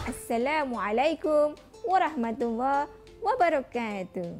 Assalamualaikum warahmatullahi wabarakatuh.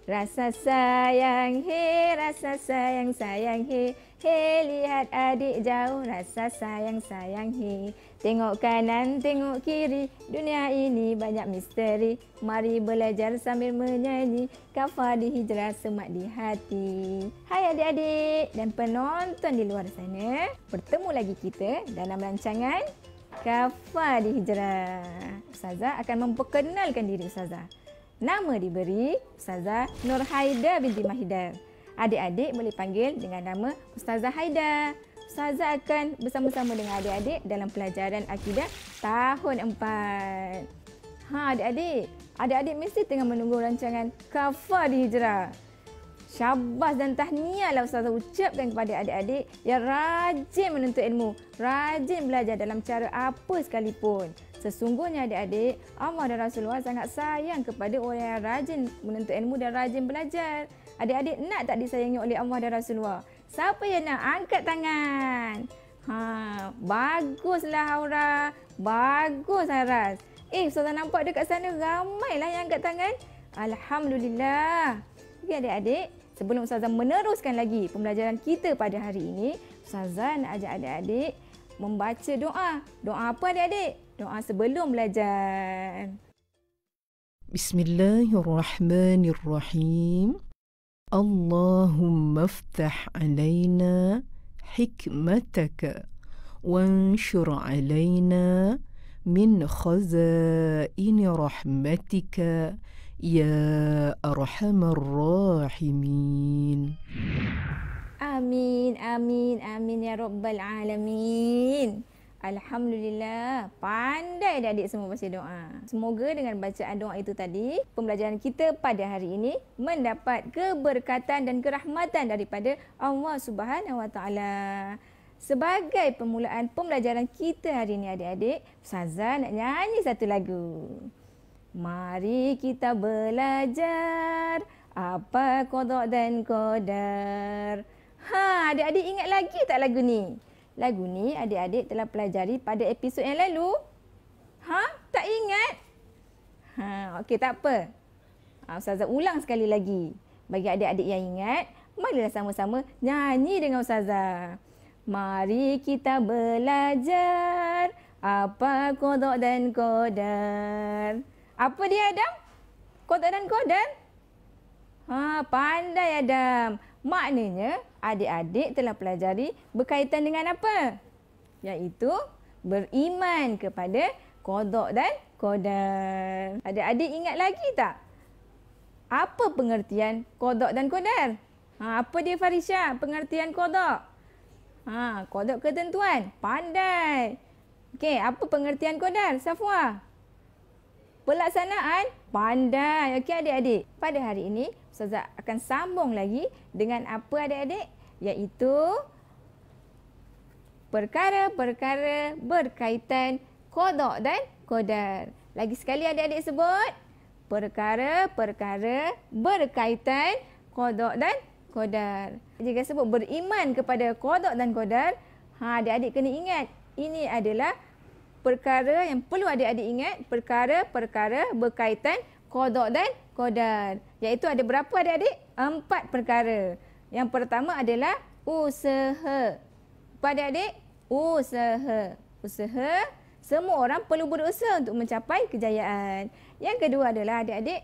Rasa sayang he, rasa sayang sayang he, he lihat adik jauh, rasa sayang sayang he. Tengok kanan, tengok kiri, dunia ini banyak misteri. Mari belajar sambil menyanyi, kafah di hijrah, semak di hati. Hai adik-adik dan penonton di luar sana, bertemu lagi kita dalam rancangan Kafah di Hijrah. Ustazah akan memperkenalkan diri Ustazah. Nama diberi Ustazah Nur Haida binti Mahidar. Adik-adik boleh panggil dengan nama Ustazah Haida. Ustazah akan bersama-sama dengan adik-adik dalam pelajaran akidah tahun 4. Adik-adik mesti tengah menunggu rancangan Kafah di Hijrah. Syabas dan tahniahlah Ustazah ucapkan kepada adik-adik yang rajin menuntut ilmu, rajin belajar dalam cara apa sekalipun. Sesungguhnya adik-adik, Allah dan Rasulullah sangat sayang kepada orang yang rajin menuntut ilmu dan rajin belajar. Adik-adik nak tak disayangi oleh Allah dan Rasulullah? Siapa yang nak? Angkat tangan. Baguslah Haura. Bagus Haras. Ustazah nampak dekat sana ramailah yang angkat tangan. Alhamdulillah. Okey adik-adik, sebelum Ustazah meneruskan lagi pembelajaran kita pada hari ini, Ustazah nak ajak adik-adik membaca doa. Doa apa adik-adik? Doa sebelum belajar. Bismillahirrahmanirrahim. Allahumma aftah alaina hikmataka wanshur alaina min khazaini rahmatika ya arhamar rahimin. Amin, amin, amin ya rabbal alamin. Alhamdulillah, pandai adik-adik semua baca doa. Semoga dengan bacaan doa itu tadi, pembelajaran kita pada hari ini mendapat keberkatan dan kerahmatan daripada Allah Subhanahu Wa Taala. Sebagai permulaan pembelajaran kita hari ini adik-adik, Ustazah nak nyanyi satu lagu. Mari kita belajar apa qada dan qadar. Adik-adik ingat lagi tak lagu ni? Lagu ni adik-adik telah pelajari pada episod yang lalu. Tak ingat? Okey, tak apa. Ustazah ulang sekali lagi. Bagi adik-adik yang ingat, marilah sama-sama nyanyi dengan Ustazah. Mari kita belajar apa qada dan qadar. Apa dia Adam? Qada dan qadar? Pandai Adam. Maknanya adik-adik telah pelajari berkaitan dengan apa? Iaitu beriman kepada qada dan qadar. Adik-adik ingat lagi tak? Apa pengertian qada dan qadar? Apa dia Farisha? Pengertian qada? Qada ketentuan. Pandai. Okey, apa pengertian qadar? Safwa? Pelaksanaan. Pandai. Okey adik-adik. Pada hari ini Ustazah akan sambung lagi dengan apa adik-adik? Iaitu perkara-perkara berkaitan qada dan qadar. Lagi sekali adik-adik sebut. Perkara-perkara berkaitan qada dan qadar. Jika sebut beriman kepada qada dan qadar, adik-adik kena ingat. Ini adalah perkara yang perlu adik-adik ingat. Perkara-perkara berkaitan qada dan qadar. Iaitu ada berapa adik-adik? 4 perkara. Yang pertama adalah usaha. Apa adik-adik? Usaha. Usaha, semua orang perlu berusaha untuk mencapai kejayaan. Yang kedua adalah adik-adik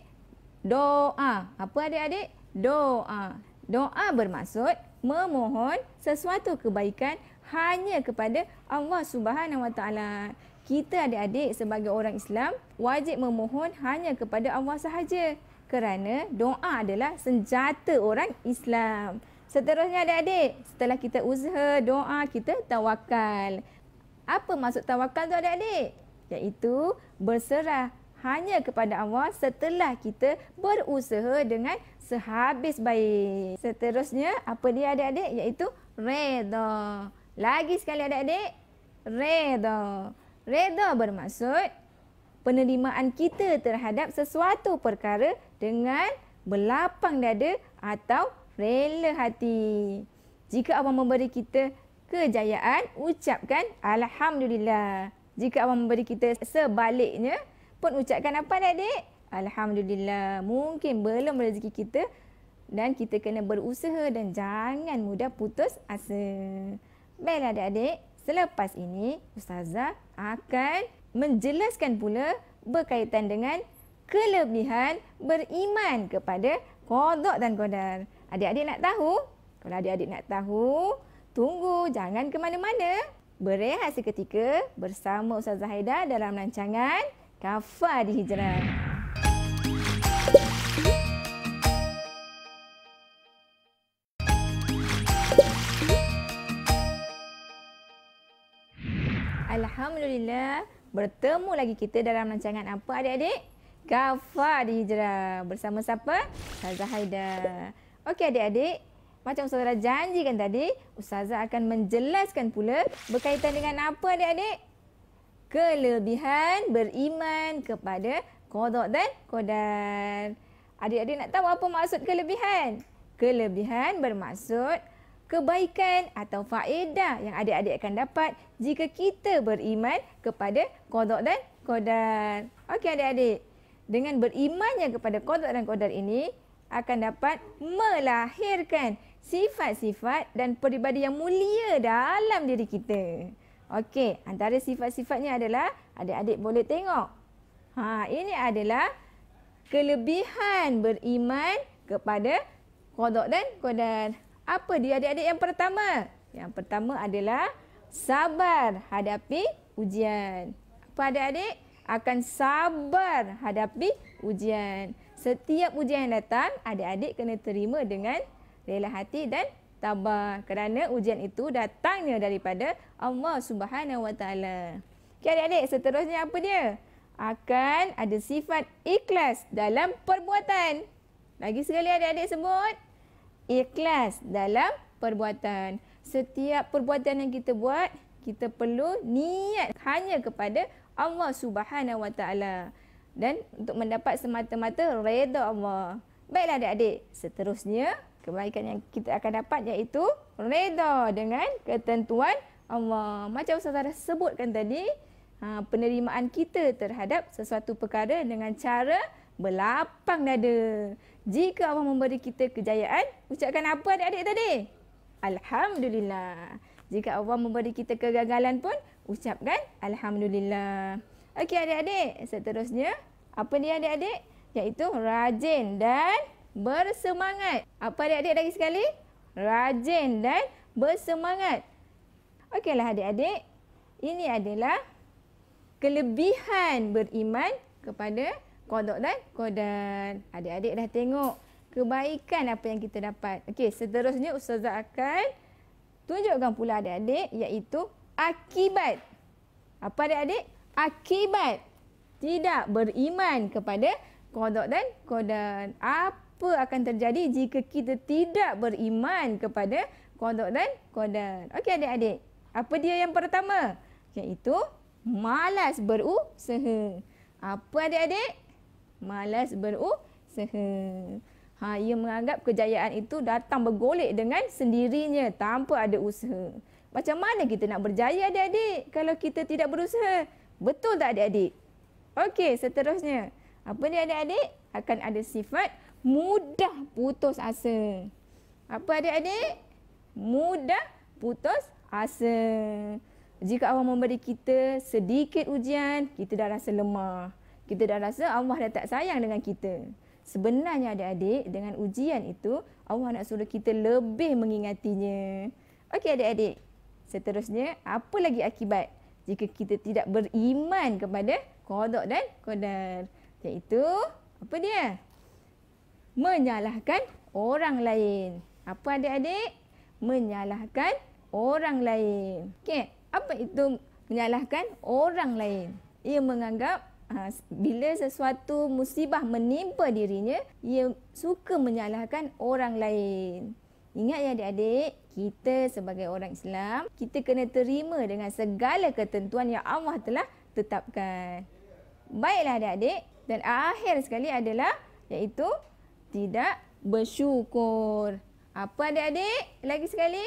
doa. Apa adik-adik? Doa. Doa bermaksud memohon sesuatu kebaikan hanya kepada Allah Subhanahu Wa Taala. Kita adik-adik sebagai orang Islam wajib memohon hanya kepada Allah sahaja. Kerana doa adalah senjata orang Islam. Seterusnya adik-adik, setelah kita usaha, doa, kita tawakal. Apa maksud tawakal tu adik-adik? Iaitu berserah hanya kepada Allah setelah kita berusaha dengan sehabis baik. Seterusnya, apa dia adik-adik? Iaitu redha. Lagi sekali adik-adik, redha. Redha bermaksud penerimaan kita terhadap sesuatu perkara dengan berlapang dada atau rela hati. Jika Allah memberi kita kejayaan, ucapkan Alhamdulillah. Jika Allah memberi kita sebaliknya, pun ucapkan apa adik-adik? Alhamdulillah. Mungkin belum rezeki kita dan kita kena berusaha dan jangan mudah putus asa. Baiklah adik-adik, selepas ini Ustazah akan menjelaskan pula berkaitan dengan kelebihan beriman kepada qada dan qadar. Adik-adik nak tahu? Kalau adik-adik nak tahu, tunggu, jangan ke mana-mana. Berehat seketika bersama Ustazah Haida dalam rancangan Kafah di Hijrah. Alhamdulillah, bertemu lagi kita dalam rancangan apa adik-adik? Kafah di Hijrah. Bersama siapa? Ustazah Haida. Okey adik-adik, macam Ustazah dah janjikan tadi, Ustazah akan menjelaskan pula berkaitan dengan apa adik-adik? Kelebihan beriman kepada qada dan qadar. Adik-adik nak tahu apa maksud kelebihan? Kelebihan bermaksud kebaikan atau faedah yang adik-adik akan dapat jika kita beriman kepada qada dan qadar. Okey adik-adik, dengan berimannya kepada qada dan qadar ini akan dapat melahirkan sifat-sifat dan peribadi yang mulia dalam diri kita. Okey, antara sifat-sifatnya adalah adik-adik boleh tengok. Ini adalah kelebihan beriman kepada qada dan qadar. Apa dia adik-adik yang pertama? Yang pertama adalah sabar hadapi ujian. Apa adik-adik? Akan sabar hadapi ujian. Setiap ujian yang datang, adik-adik kena terima dengan rela hati dan tabah. Kerana ujian itu datangnya daripada Allah Subhanahu Wa Taala. Okey adik-adik, seterusnya apa dia? Akan ada sifat ikhlas dalam perbuatan. Lagi sekali adik-adik sebut. Ikhlas dalam perbuatan. Setiap perbuatan yang kita buat, kita perlu niat hanya kepada Allah Subhanahu Wa Taala dan untuk mendapat semata-mata redha Allah. Baiklah adik-adik, seterusnya kebaikan yang kita akan dapat iaitu redha dengan ketentuan Allah. Macam Ustazah dah sebutkan tadi, penerimaan kita terhadap sesuatu perkara dengan cara berlapang dada. Jika Allah memberi kita kejayaan, ucapkan apa adik-adik tadi? Alhamdulillah. Jika Allah memberi kita kegagalan pun, ucapkan Alhamdulillah. Okey adik-adik, seterusnya apa dia adik-adik? Iaitu rajin dan bersemangat. Apa adik-adik lagi sekali? Rajin dan bersemangat. Okeylah adik-adik, ini adalah kelebihan beriman kepada qada dan qadar. Adik-adik dah tengok kebaikan apa yang kita dapat. Okey, seterusnya Ustazah akan tunjukkan pula adik-adik iaitu akibat. Apa adik-adik? Akibat tidak beriman kepada qada dan qadar. Apa akan terjadi jika kita tidak beriman kepada qada dan qadar? Okey adik-adik, apa dia yang pertama? Iaitu malas berusaha. Apa adik-adik? Malas berusaha. Ia menganggap kejayaan itu datang bergolek dengan sendirinya tanpa ada usaha. Macam mana kita nak berjaya adik-adik kalau kita tidak berusaha? Betul tak adik-adik? Okey, seterusnya. Apa ni adik-adik? Akan ada sifat mudah putus asa. Apa adik-adik? Mudah putus asa. Jika Allah memberi kita sedikit ujian, kita dah rasa lemah. Kita dah rasa Allah dah tak sayang dengan kita. Sebenarnya adik-adik, dengan ujian itu, Allah nak suruh kita lebih mengingatinya. Okey adik-adik, seterusnya, apa lagi akibat jika kita tidak beriman kepada qada dan qadar? Iaitu, apa dia? Menyalahkan orang lain. Apa adik-adik? Menyalahkan orang lain. Okey, apa itu menyalahkan orang lain? Ia menganggap bila sesuatu musibah menimpa dirinya, ia suka menyalahkan orang lain. Ingat ya adik-adik, kita sebagai orang Islam, kita kena terima dengan segala ketentuan yang Allah telah tetapkan. Baiklah adik-adik, dan akhir sekali adalah iaitu tidak bersyukur. Apa adik-adik? Lagi sekali,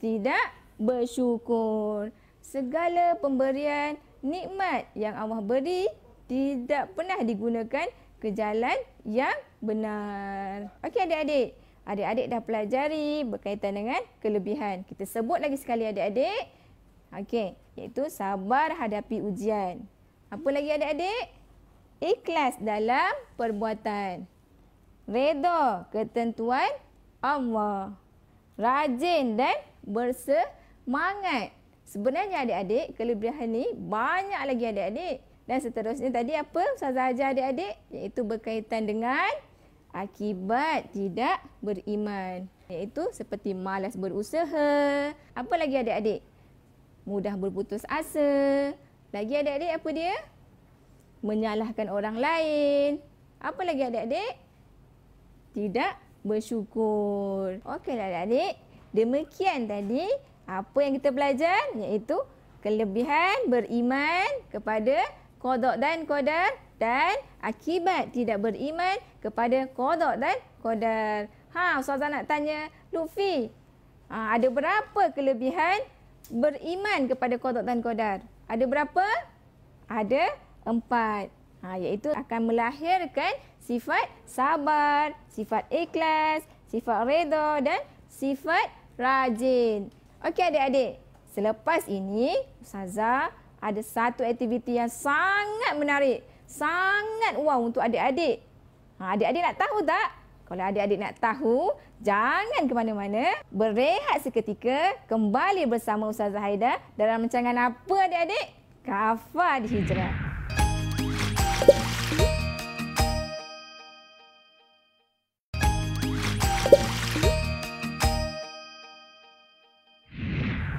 tidak bersyukur. Segala pemberian nikmat yang Allah beri tidak pernah digunakan ke jalan yang benar. Okey adik-adik. Adik-adik dah pelajari berkaitan dengan kelebihan. Kita sebut lagi sekali adik-adik. Okey, iaitu sabar hadapi ujian. Apa lagi adik-adik? Ikhlas dalam perbuatan. Redha ketentuan Allah. Rajin dan bersemangat. Sebenarnya adik-adik, kelebihan ni banyak lagi adik-adik. Dan seterusnya tadi apa Ustazah ajar adik-adik? Iaitu berkaitan dengan akibat tidak beriman. Iaitu seperti malas berusaha. Apa lagi adik-adik? Mudah berputus asa. Lagi adik-adik apa dia? Menyalahkan orang lain. Apa lagi adik-adik? Tidak bersyukur. Okeylah adik-adik. Demikian tadi apa yang kita belajar, iaitu kelebihan beriman kepada qada dan qadar dan akibat tidak beriman kepada qada dan qadar. Ustazah nak tanya Lutfi, ada berapa kelebihan beriman kepada qada dan qadar? Ada berapa? Ada 4. Iaitu akan melahirkan sifat sabar, sifat ikhlas, sifat redha dan sifat rajin. Okey adik-adik, selepas ini Ustazah ada satu aktiviti yang sangat menarik, sangat wow untuk adik-adik. Adik-adik nak tahu tak? Kalau adik-adik nak tahu, jangan ke mana-mana. Berehat seketika, kembali bersama Ustazah Haida dalam rancangan apa adik-adik? Kafah di Hijrah.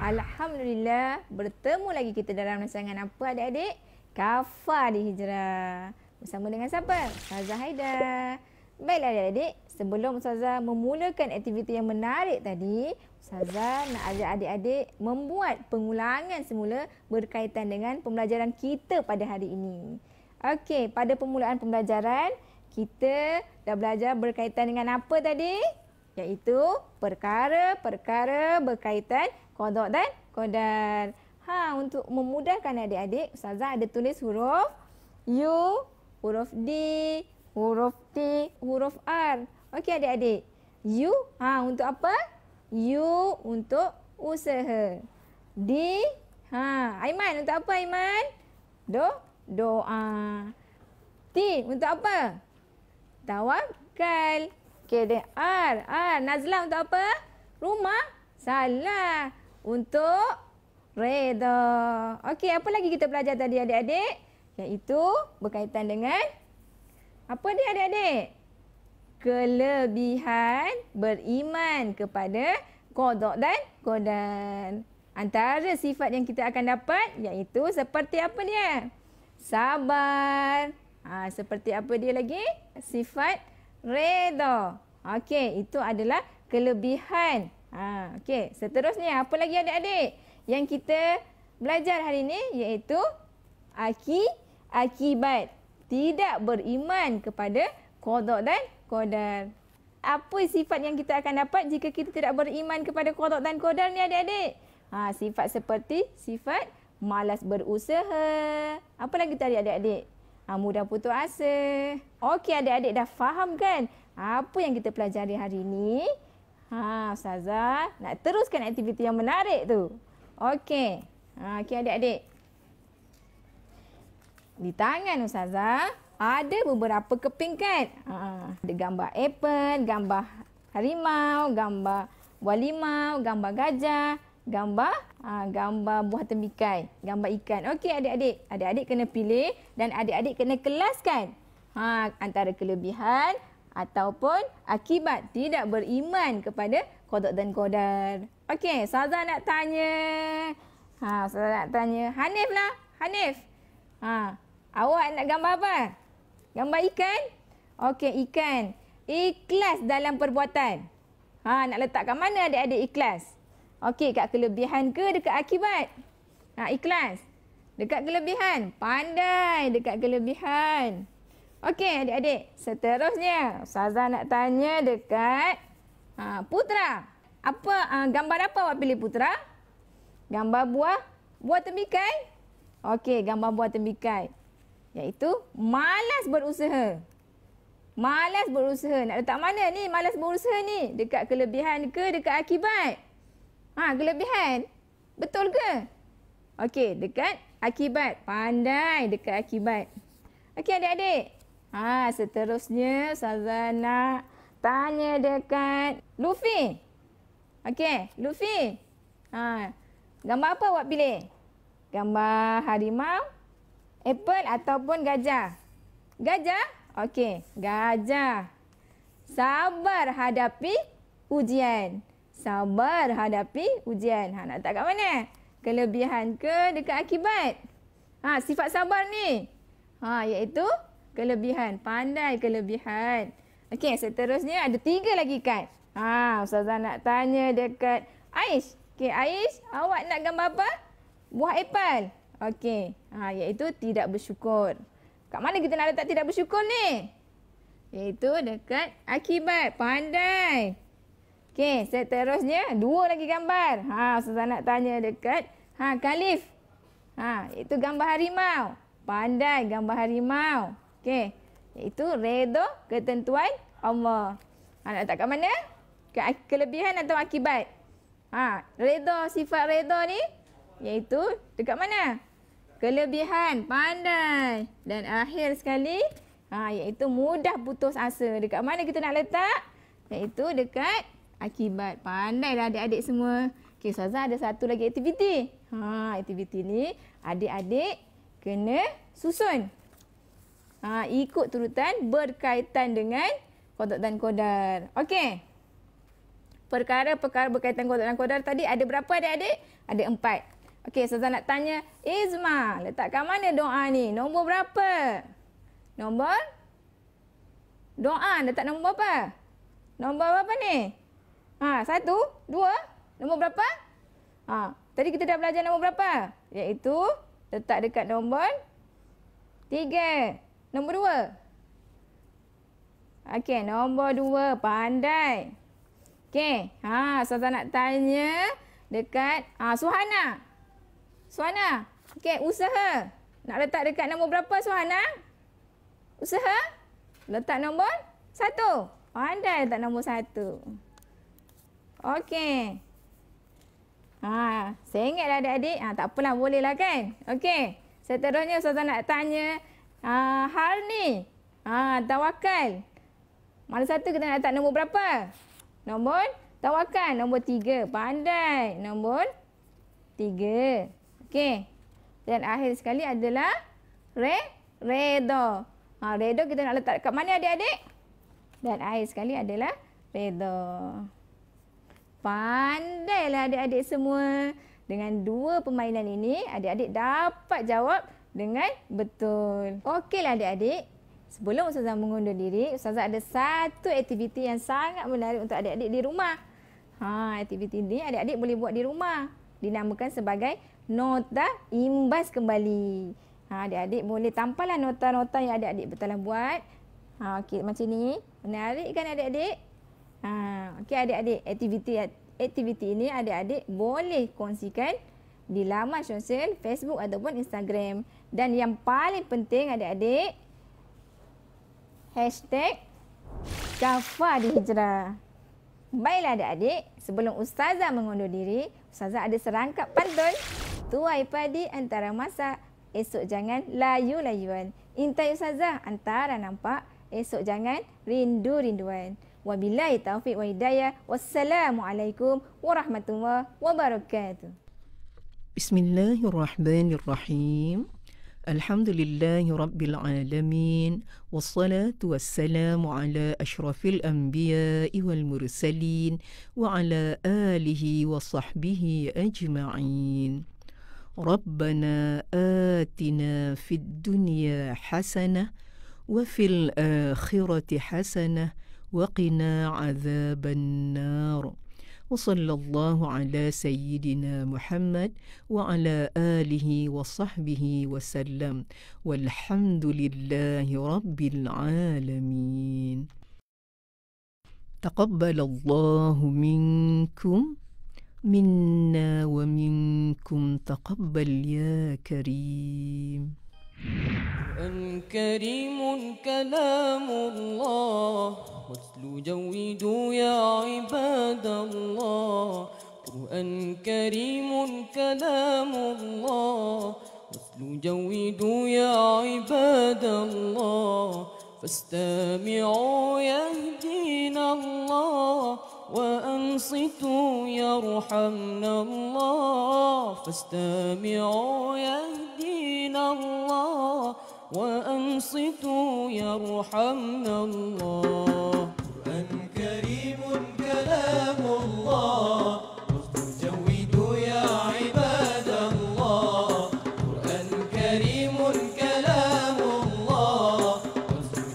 Alhamdulillah, bertemu lagi kita dalam rancangan apa adik-adik? Kafah di Hijrah. Bersama dengan siapa? Ustazah Haida. Baiklah adik-adik, sebelum Ustazah memulakan aktiviti yang menarik tadi, Ustazah nak ajak adik-adik membuat pengulangan semula berkaitan dengan pembelajaran kita pada hari ini. Okey, pada permulaan pembelajaran, kita dah belajar berkaitan dengan apa tadi? Iaitu perkara-perkara berkaitan qada dan qadar. Untuk memudahkan adik-adik, Ustazah ada tulis huruf U, huruf D, huruf T, huruf R. Okey adik-adik. U, untuk apa? U untuk usaha. D, Aiman untuk apa Aiman? Doa. T untuk apa? Tawakal. Okey, dan R. Nazlah untuk apa? Rumah? Salah. Untuk redha. Okey, apa lagi kita belajar tadi adik-adik? Iaitu berkaitan dengan apa dia adik-adik? Kelebihan beriman kepada qada dan qadar. Antara sifat yang kita akan dapat iaitu seperti apa dia? Sabar. Seperti apa dia lagi? Sifat redha. Okey, itu adalah kelebihan. Okey, seterusnya apa lagi adik-adik yang kita belajar hari ini iaitu akibat tidak beriman kepada qada dan qadar. Apa sifat yang kita akan dapat jika kita tidak beriman kepada qada dan qadar ni adik-adik? Sifat seperti sifat malas berusaha. Apa lagi tadi adik-adik? Mudah putus asa. Okey adik-adik dah faham kan apa yang kita pelajari hari ini? Ustazah nak teruskan aktiviti yang menarik tu. Okey. Okey adik-adik. Di tangan Ustazah ada beberapa keping kan? Ada gambar apple, gambar harimau, gambar buah limau, gambar gajah, gambar buah tembikai, gambar ikan. Okey adik-adik. Adik-adik kena pilih dan adik-adik kena kelaskan. Antara kelebihan ataupun akibat tidak beriman kepada qada dan qadar. Okey, Ustazah nak tanya. Ustazah nak tanya. Hanif lah. Hanif. Awak nak gambar apa? Gambar ikan? Okey, ikan. Ikhlas dalam perbuatan. Nak letak kat mana adik-adik ikhlas? Okey, kat kelebihan ke dekat akibat? Ikhlas. Dekat kelebihan. Pandai dekat kelebihan. Okey adik-adik, seterusnya Ustazah nak tanya dekat Putra. Gambar apa awak pilih Putra? Gambar buah tembikai? Okey, gambar buah tembikai. Iaitu malas berusaha. Malas berusaha. Nak letak mana ni malas berusaha ni? Dekat kelebihan ke dekat akibat? Kelebihan. Betul ke? Okey, dekat akibat. Pandai dekat akibat. Okey adik-adik. Seterusnya Ustazah nak tanya dekat Luffy. Okey, Luffy. Gambar apa awak pilih? Gambar harimau, apple ataupun gajah? Gajah? Okey, gajah. Sabar hadapi ujian. Sabar hadapi ujian. Nak letak kat mana? Kelebihan ke dekat akibat? Sifat sabar ni. Iaitu kelebihan. Pandai kelebihan. Okey, seterusnya ada 3 lagi kad. Ustazah nak tanya dekat Aish. Okey, Aish, awak nak gambar apa? Buah apple. Okey, iaitu tidak bersyukur. Kat mana kita nak letak tidak bersyukur ni? Iaitu dekat akibat. Pandai. Okey, seterusnya 2 lagi gambar. Ustazah nak tanya dekat Khalif. Iaitu gambar harimau. Pandai gambar harimau. Okey, iaitu redha ketentuan Allah. Nak letak kat mana? Kelebihan atau akibat? Redha, sifat redha ni iaitu dekat mana? Kelebihan. Pandai. Dan akhir sekali iaitu mudah putus asa. Dekat mana kita nak letak? Iaitu dekat akibat. Pandailah adik-adik semua. Okey, Ustazah ada satu lagi aktiviti. Aktiviti ni adik-adik kena susun. Ikut turutan berkaitan dengan qada dan qadar. Okey. Perkara-perkara berkaitan qada dan qadar tadi ada berapa adik-adik? Ada 4. Okey, Ustazah nak tanya Izma, letak kat mana doa ni? Nombor berapa? Nombor? Doa letak nombor berapa? Nombor berapa ni? 1, 2. Nombor berapa? Tadi kita dah belajar nombor berapa? Iaitu letak dekat nombor 3. Nombor 2. Okey, nombor 2. Pandai. Okey. Ustazah nak tanya dekat Suhana. Suhana. Okey, usaha. Nak letak dekat nombor berapa Suhana? Usaha? Letak nombor 1. Pandai letak nombor 1. Okey. Saya ingatlah adik-adik. Tak apalah, bolehlah kan? Okey. Seterusnya Ustazah nak tanya hal ni. Tawakal. Mana satu kita nak letak nombor berapa? Nombor tawakal. Nombor 3. Pandai. Nombor 3. Okey. Dan akhir sekali adalah redha. Redha kita nak letak kat mana adik-adik? Dan akhir sekali adalah redha. Pandailah adik-adik semua. Dengan 2 permainan ini, adik-adik dapat jawab dengan betul. Okeylah adik-adik. Sebelum Ustazah mengundur diri, Ustazah ada satu aktiviti yang sangat menarik untuk adik-adik di rumah. Aktiviti ini adik-adik boleh buat di rumah. Dinamakan sebagai nota imbas kembali. Adik-adik boleh tampallah nota-nota yang adik-adik telah buat. Okey, macam ni. Menarik kan adik-adik? Okey adik-adik, aktiviti ini adik-adik boleh kongsikan di laman sosial Facebook ataupun Instagram. Dan yang paling penting adik-adik, #Kafah di Hijrah. Baiklah adik-adik, sebelum Ustazah mengundur diri, Ustazah ada serangkap pantun. Tuai padi antara masak, esok jangan layu-layuan. Intai Ustazah antara nampak, esok jangan rindu-rinduan. Wabillahi taufiq wa hidayah. Wassalamualaikum warahmatullahi wabarakatuh. Bismillahirrahmanirrahim. Alhamdulillahi rabbil alamin. Wassalatu wassalamu ala ashrafil anbiya'i wal mursalin. Wa ala alihi wa sahbihi ajma'in. Rabbana atina fid dunya hasanah. Wa fil akhirati hasanah. وقنا عذاب النار وصلى الله على سيدنا محمد وعلى آله وصحبه وسلم والحمد لله رب العالمين. تقبل الله منكم منا ومنكم تقبل يا كريم. قرآن كريم كلام الله واتلو جودوا يا عباد الله. قرآن كريم كلام الله واتلو جودوا يا عباد الله. فاستمعوا يهدينا الله وأنصتوا يرحمنا الله. فاستمعوا يهدينا الله وأنصتوا يرحمنا الله. قرآن كريم كلام الله جودوا يا عباد الله. قرآن كريم كلام الله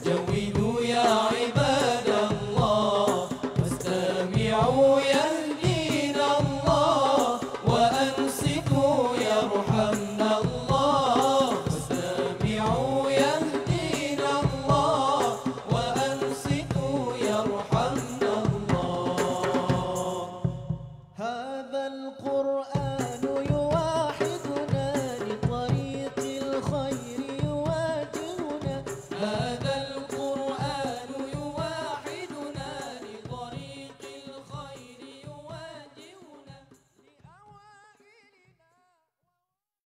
جودوا يا عباد الله. فاستمعوا يهدينا الله وأنصتوا يرحمنا الله. فاستمعوا يهدينا الله وأنصتوا يرحمنا الله. هذا القرآن يوحدنا لطريق الخير يواجهنا. هذا